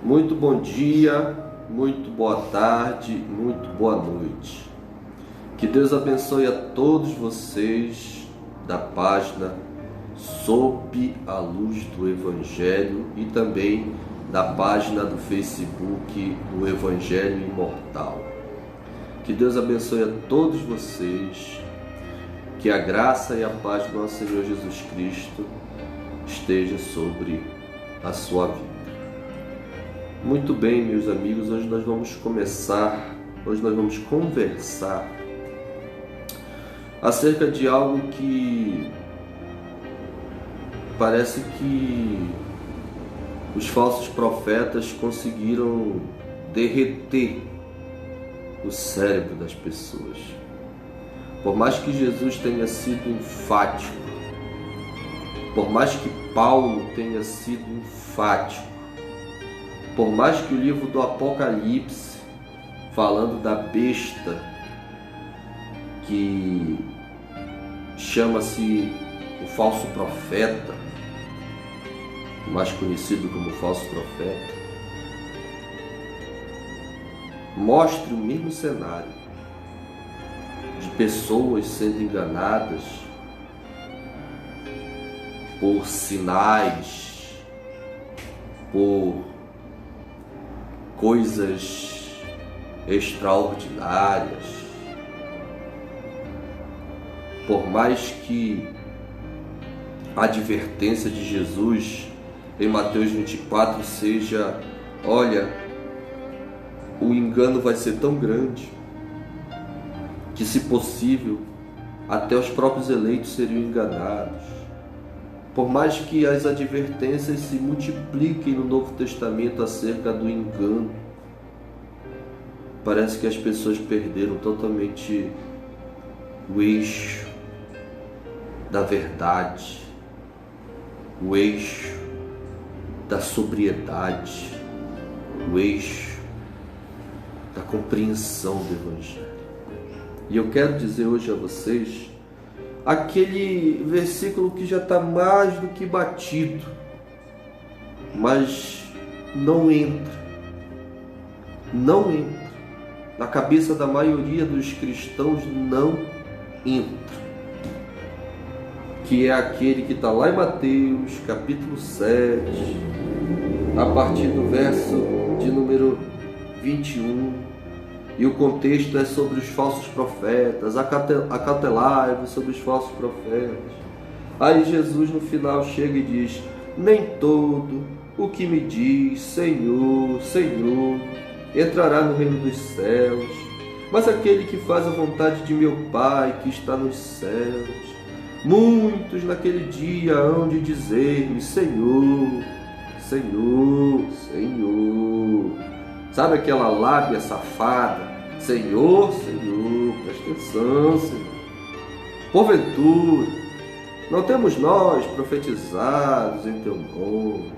Muito bom dia, muito boa tarde, muito boa noite. Que Deus abençoe a todos vocês da página Sob a Luz do Evangelho e também da página do Facebook do Evangelho Imortal. Que Deus abençoe a todos vocês, que a graça e a paz do nosso Senhor Jesus Cristo esteja sobre a sua vida. Muito bem, meus amigos, hoje nós vamos conversar acerca de algo que parece que os falsos profetas conseguiram derreter o cérebro das pessoas. Por mais que Jesus tenha sido enfático, por mais que Paulo tenha sido enfático, por mais que o livro do Apocalipse, falando da besta, que chama-se o falso profeta, mais conhecido como falso profeta, mostre o mesmo cenário de pessoas sendo enganadas por sinais, por coisas extraordinárias. Por mais que a advertência de Jesus em Mateus 24 seja: olha, o engano vai ser tão grande que, se possível, até os próprios eleitos seriam enganados. Por mais que as advertências se multipliquem no Novo Testamento acerca do engano, parece que as pessoas perderam totalmente o eixo da verdade, o eixo da sobriedade, o eixo da compreensão do Evangelho. E eu quero dizer hoje a vocês aquele versículo que já está mais do que batido, mas não entra na cabeça da maioria dos cristãos, não entra, que é aquele que está lá em Mateus capítulo 7, a partir do verso de número 21, e o contexto é sobre os falsos profetas, acautelai-vos sobre os falsos profetas. Aí Jesus no final chega e diz: nem todo o que me diz Senhor, Senhor, entrará no reino dos céus, mas aquele que faz a vontade de meu Pai que está nos céus. Muitos naquele dia hão de dizer-me: Senhor, Senhor, Senhor. Sabe aquela lábia safada? Senhor, Senhor, presta atenção, Senhor. Porventura, não temos nós profetizados em Teu nome,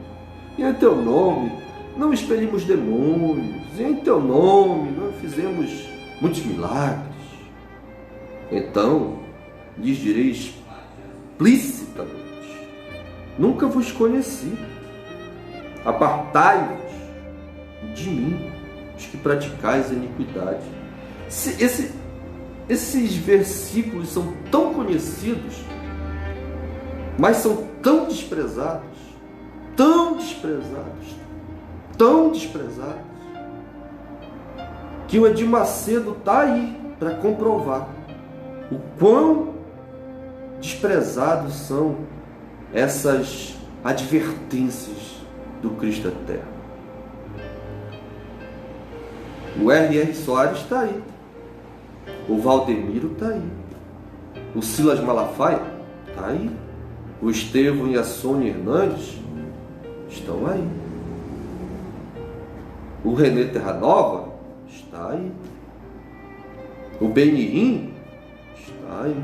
e em Teu nome não expelimos demônios, e em Teu nome não fizemos muitos milagres? Então lhes direi explicitamente: nunca vos conheci. Apartai-vos de mim, os que praticais a iniquidade. Esses versículos são tão conhecidos, mas são tão desprezados, que o Edir Macedo está aí para comprovar o quão desprezados são essas advertências do Cristo Eterno. O R.R. Soares está aí, o Valdemiro está aí, o Silas Malafaia está aí, o Estevão e a Sônia Hernandes estão aí, o Renê Terranova está aí, o Benirim está aí,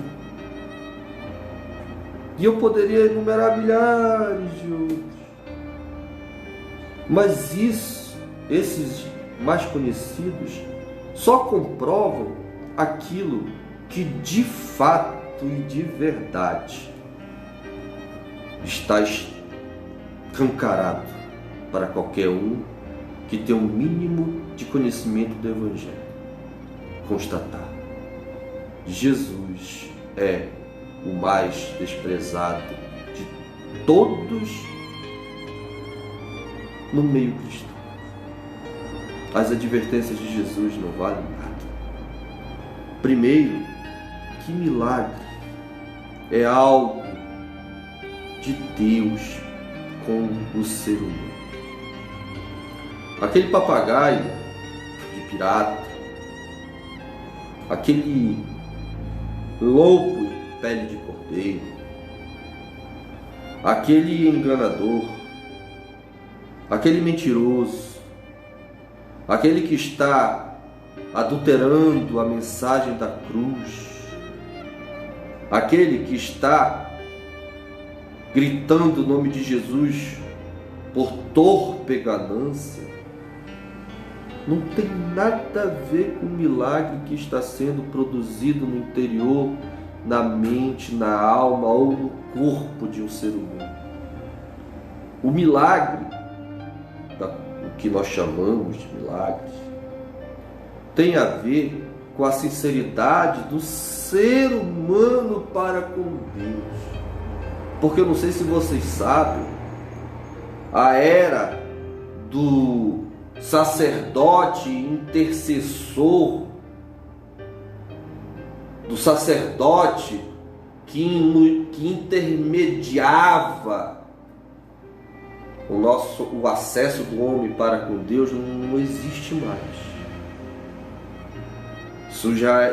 e eu poderia enumerar milhares de outros, mas esses mais conhecidos só comprovam aquilo que de fato e de verdade está escancarado para qualquer um que tem um mínimo de conhecimento do Evangelho constatar: Jesus é o mais desprezado de todos no meio cristão. As advertências de Jesus não valem nada. Primeiro, que milagre é algo de Deus com o ser humano. Aquele papagaio de pirata, aquele lobo em pele de cordeiro, aquele enganador, aquele mentiroso, aquele que está adulterando a mensagem da cruz, aquele que está gritando o nome de Jesus por torpe ganância, não tem nada a ver com o milagre que está sendo produzido no interior, na mente, na alma ou no corpo de um ser humano. O milagre, o que nós chamamos de milagre, tem a ver com a sinceridade do ser humano para com Deus. Porque eu não sei se vocês sabem, a era do sacerdote intercessor, do sacerdote que intermediava o acesso do homem para com Deus, não existe mais.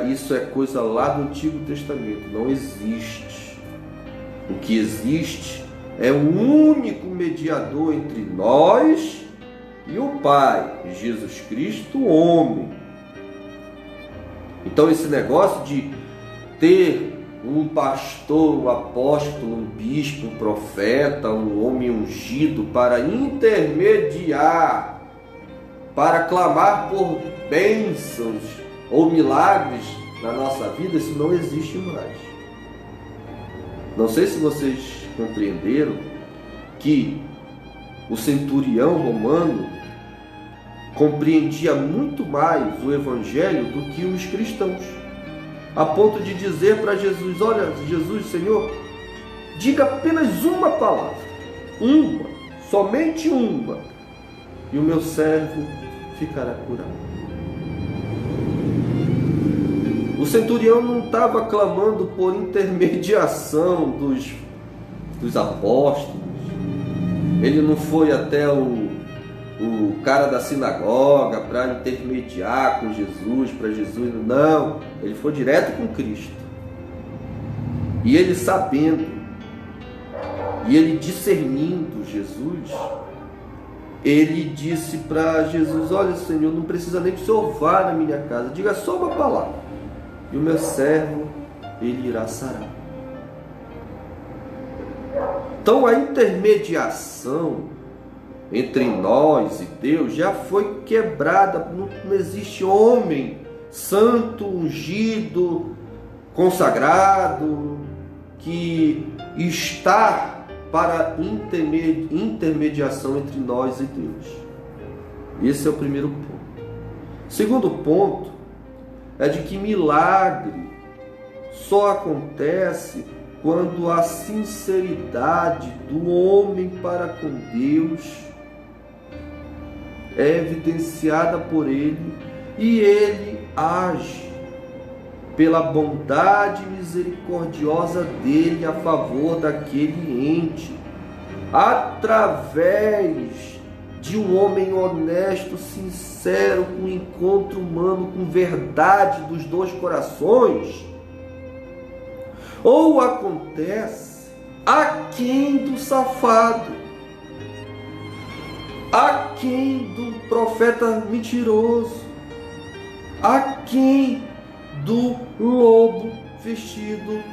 Isso é coisa lá do Antigo Testamento, não existe. O que existe é um único mediador entre nós e o Pai, Jesus Cristo, homem. Então esse negócio de ter um pastor, um apóstolo, um bispo, um profeta, um homem ungido para intermediar, para clamar por bênçãos ou milagres na nossa vida, isso não existe mais. Não sei se vocês compreenderam que o centurião romano compreendia muito mais o Evangelho do que os cristãos, a ponto de dizer para Jesus: olha, Jesus, Senhor, diga apenas uma palavra, uma, somente uma, e o meu servo ficará curado. O centurião não estava clamando por intermediação dos apóstolos. Ele não foi até o cara da sinagoga para intermediar com Jesus, para Jesus. Não, ele foi direto com Cristo. E ele sabendo, e ele discernindo Jesus, ele disse para Jesus: olha, Senhor, não precisa nem que o Senhor vá na minha casa, diga só uma palavra, e o meu servo, ele irá sarar. Então a intermediação entre nós e Deus já foi quebrada. Não existe homem santo, ungido, consagrado, que está para intermediação entre nós e Deus. Esse é o primeiro ponto. Segundo ponto é de que milagre só acontece quando a sinceridade do homem para com Deus é evidenciada por ele e ele age pela bondade misericordiosa dele a favor daquele ente, através de um homem honesto, sincero, com encontro humano, com verdade dos dois corações. Ou acontece aquém do safado, aquém do profeta mentiroso, aquém do lobo vestido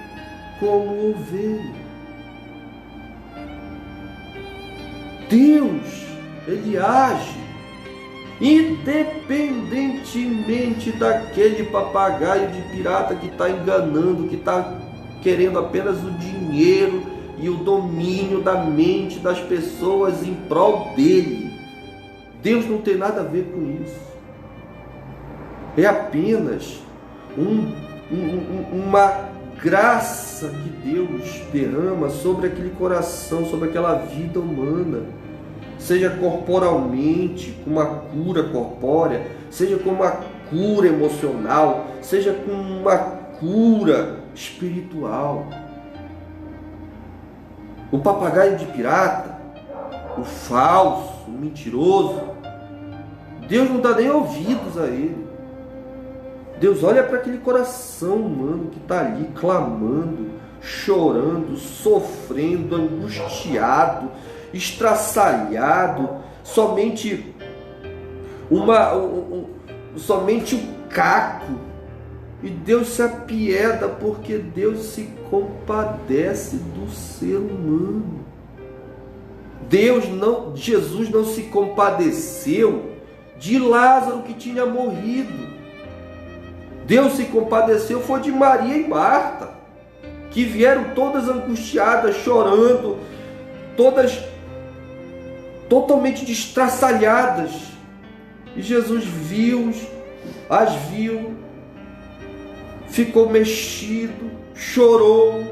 como ovelha. Deus, ele age independentemente daquele papagaio de pirata que está enganando, que está querendo apenas o dinheiro e o domínio da mente das pessoas em prol dele. Deus não tem nada a ver com isso. É apenas uma graça que Deus derrama sobre aquele coração, sobre aquela vida humana, seja corporalmente, com uma cura corpórea, seja com uma cura emocional, seja com uma cura espiritual. O papagaio de pirata, o falso, o mentiroso, Deus não dá nem ouvidos a ele. Deus olha para aquele coração humano que está ali clamando, chorando, sofrendo, angustiado, estraçalhado, somente o caco. E Deus se apieda porque Deus se compadece do ser humano. Jesus não se compadeceu de Lázaro que tinha morrido. Deus se compadeceu foi de Maria e Marta, que vieram todas angustiadas, chorando, todas totalmente destraçalhadas. E Jesus as viu, ficou mexido, chorou,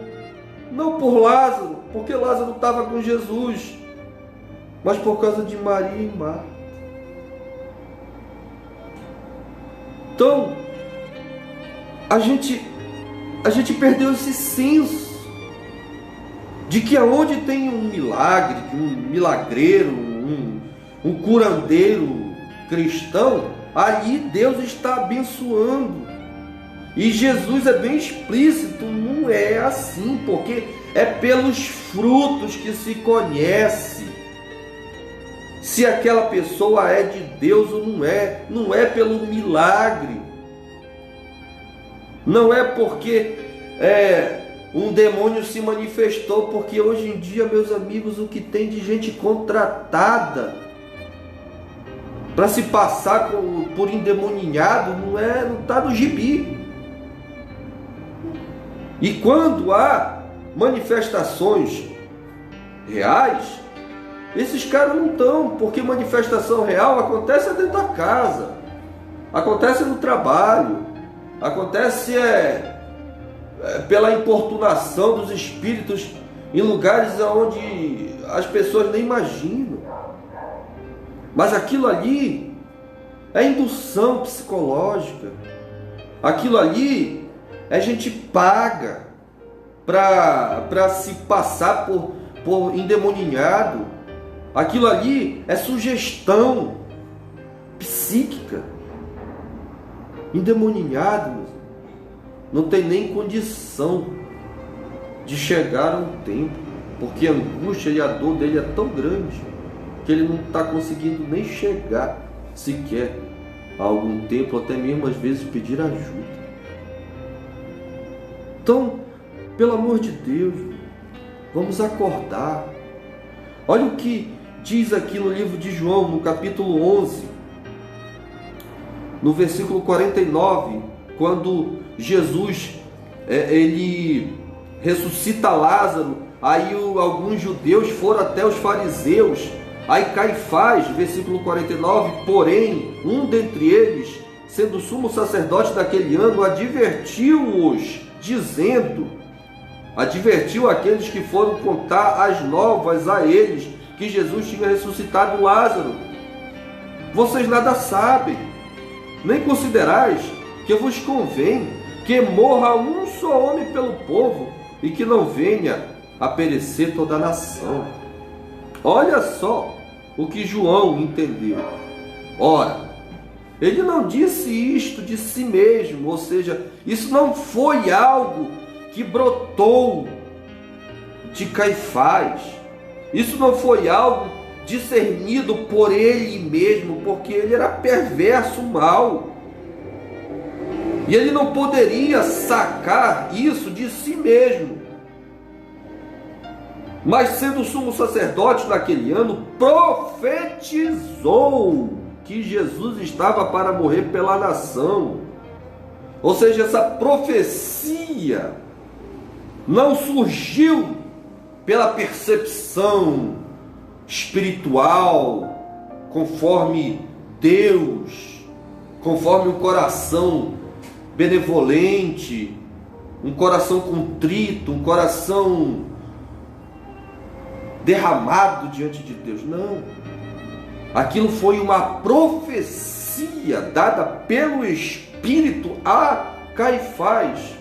não por Lázaro, porque Lázaro estava com Jesus, mas por causa de Maria e Marta. Então, a gente perdeu esse senso de que aonde tem um milagre, um milagreiro, um curandeiro cristão, ali Deus está abençoando. E Jesus é bem explícito, não é assim, porque é pelos frutos que se conhece se aquela pessoa é de Deus ou não é pelo milagre. Não é porque um demônio se manifestou, porque hoje em dia, meus amigos, o que tem de gente contratada para se passar por endemoninhado não está no gibi. E quando há manifestações reais, esses caras não estão, porque manifestação real acontece dentro da casa, acontece no trabalho, acontece pela importunação dos espíritos em lugares onde as pessoas nem imaginam. Mas aquilo ali é indução psicológica. Aquilo ali a gente paga para se passar por endemoninhado. Aquilo ali é sugestão psíquica. Endemoninhado não tem nem condição de chegar a um templo, porque a angústia e a dor dele é tão grande que ele não está conseguindo nem chegar sequer a algum templo, até mesmo às vezes pedir ajuda. Então, pelo amor de Deus, vamos acordar. Olha o que diz aqui no livro de João, no capítulo 11, no versículo 49, quando Jesus ele ressuscita Lázaro, aí alguns judeus foram até os fariseus, aí Caifás, versículo 49, porém, um dentre eles, sendo sumo sacerdote daquele ano, advertiu-os, advertiu aqueles que foram contar as novas a eles, que Jesus tinha ressuscitado Lázaro. Vocês nada sabem, nem considerais que vos convém que morra um só homem pelo povo e que não venha a perecer toda a nação. Olha só o que João entendeu. Ora, ele não disse isto de si mesmo, ou seja, isso não foi algo que brotou de Caifás. Isso não foi algo discernido por ele mesmo, porque ele era perverso, mau. E ele não poderia sacar isso de si mesmo. Mas sendo sumo sacerdote naquele ano, profetizou que Jesus estava para morrer pela nação. Ou seja, essa profecia não surgiu pela percepção espiritual, conforme Deus, conforme um coração benevolente, um coração contrito, um coração derramado diante de Deus. Não. Aquilo foi uma profecia dada pelo Espírito a Caifás.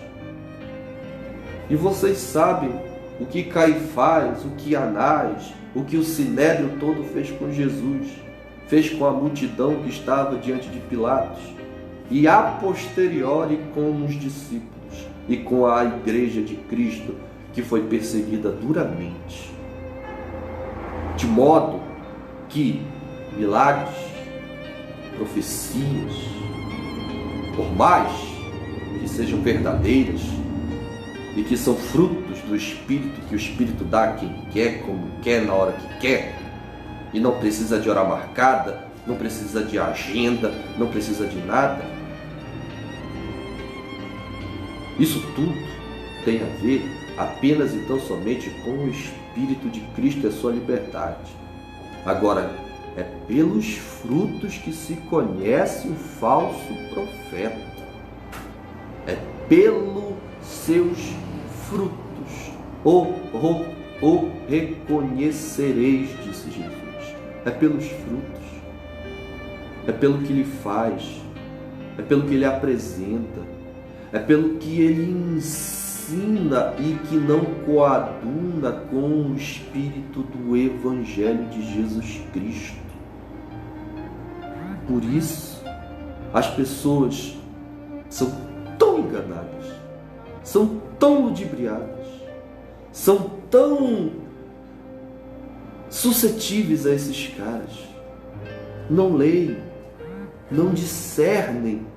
E vocês sabem o que Caifás, o que Anás, o que o Sinédrio todo fez com Jesus, fez com a multidão que estava diante de Pilatos, e a posteriori com os discípulos e com a igreja de Cristo, que foi perseguida duramente. De modo que milagres, profecias, por mais que sejam verdadeiras e que são frutos do Espírito, que o Espírito dá a quem quer, como quer, na hora que quer, e não precisa de hora marcada, não precisa de agenda, não precisa de nada. Isso tudo tem a ver apenas e tão somente com o Espírito de Cristo e a sua liberdade. Agora, é pelos frutos que se conhece o falso profeta. É pelos seus frutos. O reconhecereis, disse Jesus. É pelos frutos. É pelo que ele faz. É pelo que ele apresenta. É pelo que ele ensina e que não coaduna com o espírito do Evangelho de Jesus Cristo. Por isso, as pessoas são tão enganadas, são tão ludibriadas, são tão suscetíveis a esses caras. Não leem, não discernem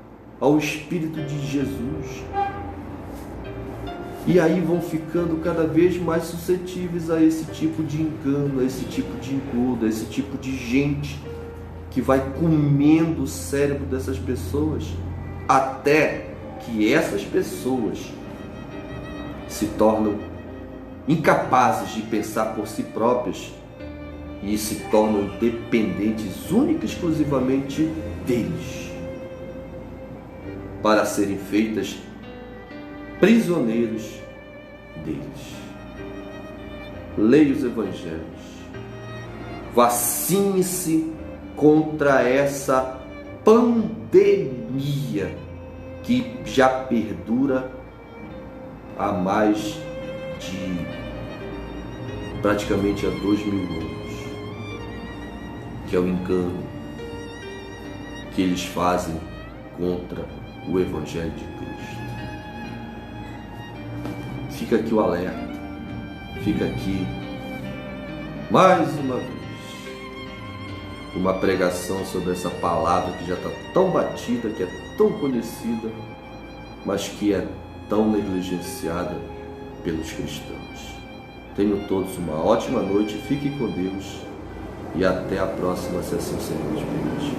ao Espírito de Jesus. E aí vão ficando cada vez mais suscetíveis a esse tipo de engano, a esse tipo de engodo, a esse tipo de gente que vai comendo o cérebro dessas pessoas, até que essas pessoas se tornam incapazes de pensar por si próprias e se tornam dependentes única e exclusivamente deles, para serem feitas prisioneiros deles. Leia os evangelhos, vacine-se contra essa pandemia que já perdura há mais de praticamente há 2000 anos, que é o engano que eles fazem contra o Evangelho de Cristo. Fica aqui o alerta, fica aqui mais uma vez uma pregação sobre essa palavra que já está tão batida, que é tão conhecida, mas que é tão negligenciada pelos cristãos. Tenham todos uma ótima noite, fiquem com Deus e até a próxima, se assim o Senhor nos permitir.